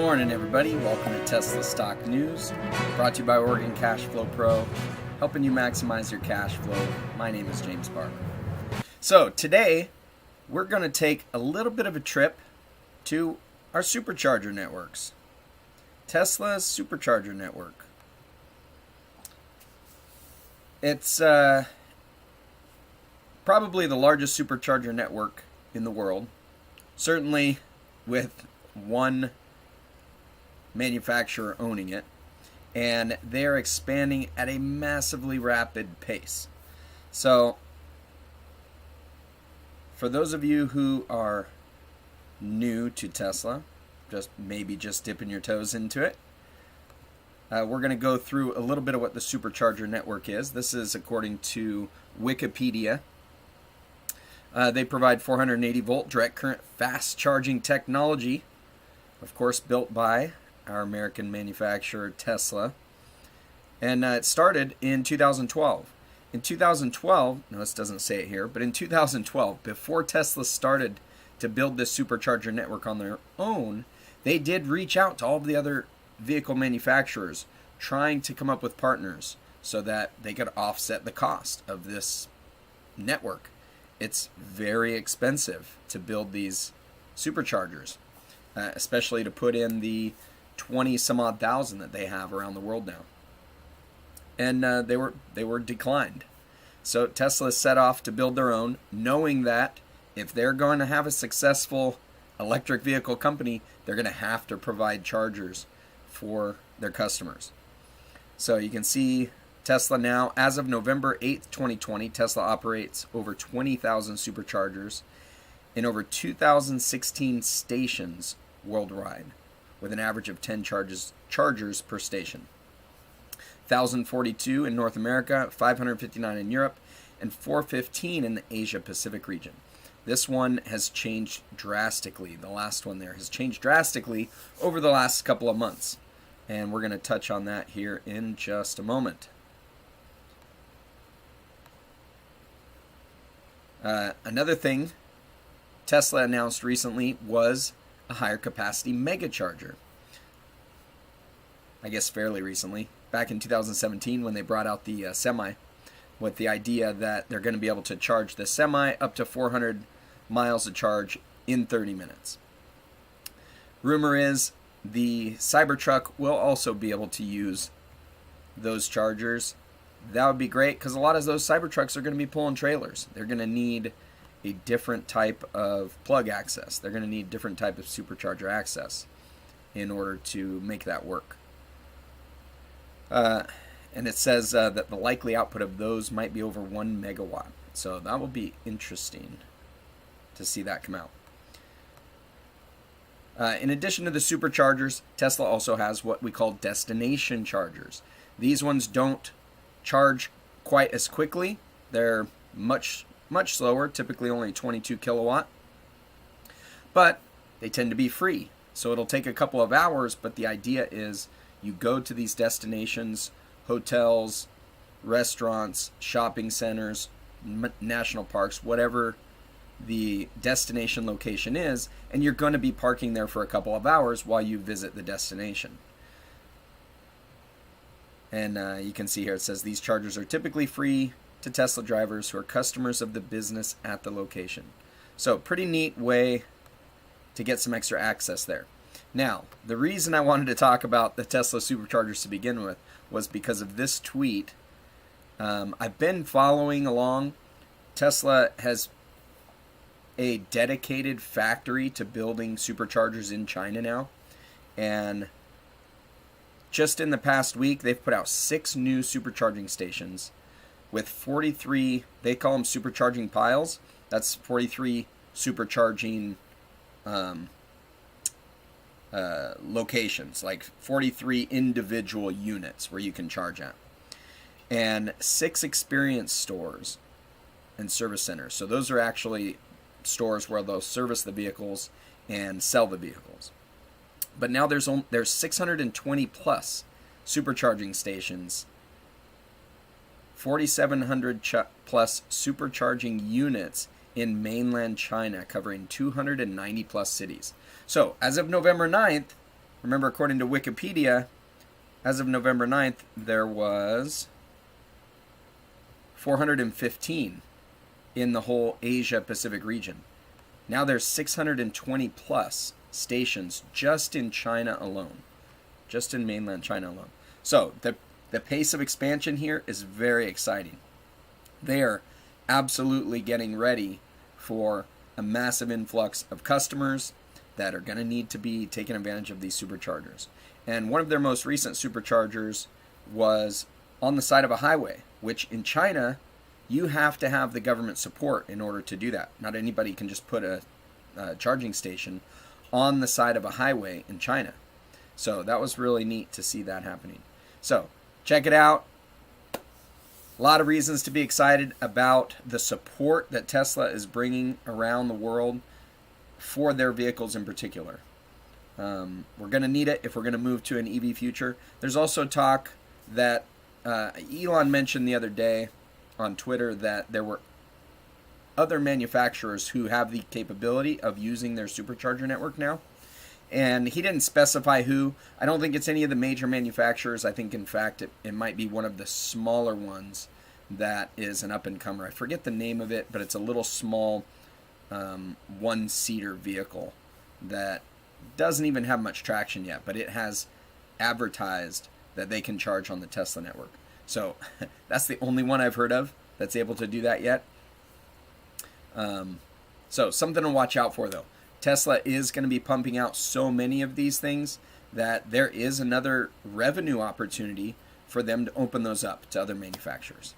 morning, everybody. Welcome to Tesla Stock News, brought to you by Oregon Cash Flow Pro, helping you maximize your cash flow. My name is James Barber. So today, we're going to take a little bit of a trip to our Supercharger networks. Tesla's Supercharger network. It's probably the largest Supercharger network in the world, certainly with one manufacturer owning it, and they're expanding at a massively rapid pace. So for those of you who are new to Tesla, just dipping your toes into it, we're going to go through a little bit of what the Supercharger network is. This is according to Wikipedia. They provide 480 volt direct current fast charging technology, of course built by our American manufacturer Tesla, and it started in 2012. In 2012, no, this doesn't say it here, but in 2012, before Tesla started to build this Supercharger network on their own, they did reach out to all of the other vehicle manufacturers trying to come up with partners so that they could offset the cost of this network. It's very expensive to build these Superchargers, especially to put in the 20 some odd thousand that they have around the world now. And they were declined. So Tesla set off to build their own, knowing that if they're going to have a successful electric vehicle company, they're going to have to provide chargers for their customers. So you can see Tesla now, as of November 8th, 2020, Tesla operates over 20,000 Superchargers in over 2,016 stations worldwide, with an average of 10 chargers per station. 1,042 in North America, 559 in Europe, and 415 in the Asia Pacific region. This one has changed drastically. The last one there has changed drastically over the last couple of months. And we're going to touch on that here in just a moment. Another thing Tesla announced recently was a higher capacity mega charger. I guess fairly recently, back in 2017 when they brought out the Semi, with the idea that they're going to be able to charge the Semi up to 400 miles of charge in 30 minutes. Rumor is the Cybertruck will also be able to use those chargers. That would be great because a lot of those Cybertrucks are going to be pulling trailers. They're going to need a different type of plug access. They're going to need different type of supercharger access in order to make that work. And it says that the likely output of those might be over 1 megawatt. So that will be interesting to see that come out. In addition to the superchargers, Tesla also has what we call destination chargers. These ones don't charge quite as quickly. They're much slower, typically only 22 kilowatt, but they tend to be free. So it'll take a couple of hours, but the idea is you go to these destinations, hotels, restaurants, shopping centers, national parks, whatever the destination location is, and you're going to be parking there for a couple of hours while you visit the destination. And you can see here it says these chargers are typically free to Tesla drivers who are customers of the business at the location. So pretty neat way to get some extra access there. Now, the reason I wanted to talk about the Tesla Superchargers to begin with was because of this tweet. I've been following along. Tesla has a dedicated factory to building superchargers in China now. And just in the past week, they've put out 6 new supercharging stations with 43, they call them supercharging piles. That's 43 supercharging locations, like 43 individual units where you can charge at. And 6 experience stores and service centers. So those are actually stores where they'll service the vehicles and sell the vehicles. But now there's 620 plus supercharging stations, 4,700 plus supercharging units in mainland China, covering 290 plus cities. So as of November 9th, Remember, according to Wikipedia, as of November 9th, there was 415 in the whole Asia Pacific region. Now there's 620 plus stations just in China alone, just in mainland China alone. So the pace of expansion here is very exciting. They are absolutely getting ready for a massive influx of customers that are going to need to be taking advantage of these superchargers. And one of their most recent superchargers was on the side of a highway, which in China, you have to have the government support in order to do that. Not anybody can just put a charging station on the side of a highway in China. So that was really neat to see that happening. So check it out. A lot of reasons to be excited about the support that Tesla is bringing around the world for their vehicles in particular. We're going to need it if we're going to move to an EV future. There's also talk that Elon mentioned the other day on Twitter that there were other manufacturers who have the capability of using their supercharger network now. And he didn't specify who. I don't think it's any of the major manufacturers. I think, in fact, it might be one of the smaller ones that is an up-and-comer. I forget the name of it, but it's a little small one-seater vehicle that doesn't even have much traction yet, but it has advertised that they can charge on the Tesla network. So that's the only one I've heard of that's able to do that yet. So something to watch out for, though. Tesla is going to be pumping out so many of these things that there is another revenue opportunity for them to open those up to other manufacturers.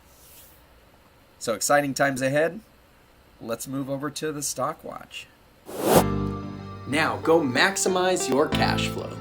So exciting times ahead. Let's move over to the stock watch. Now go maximize your cash flow.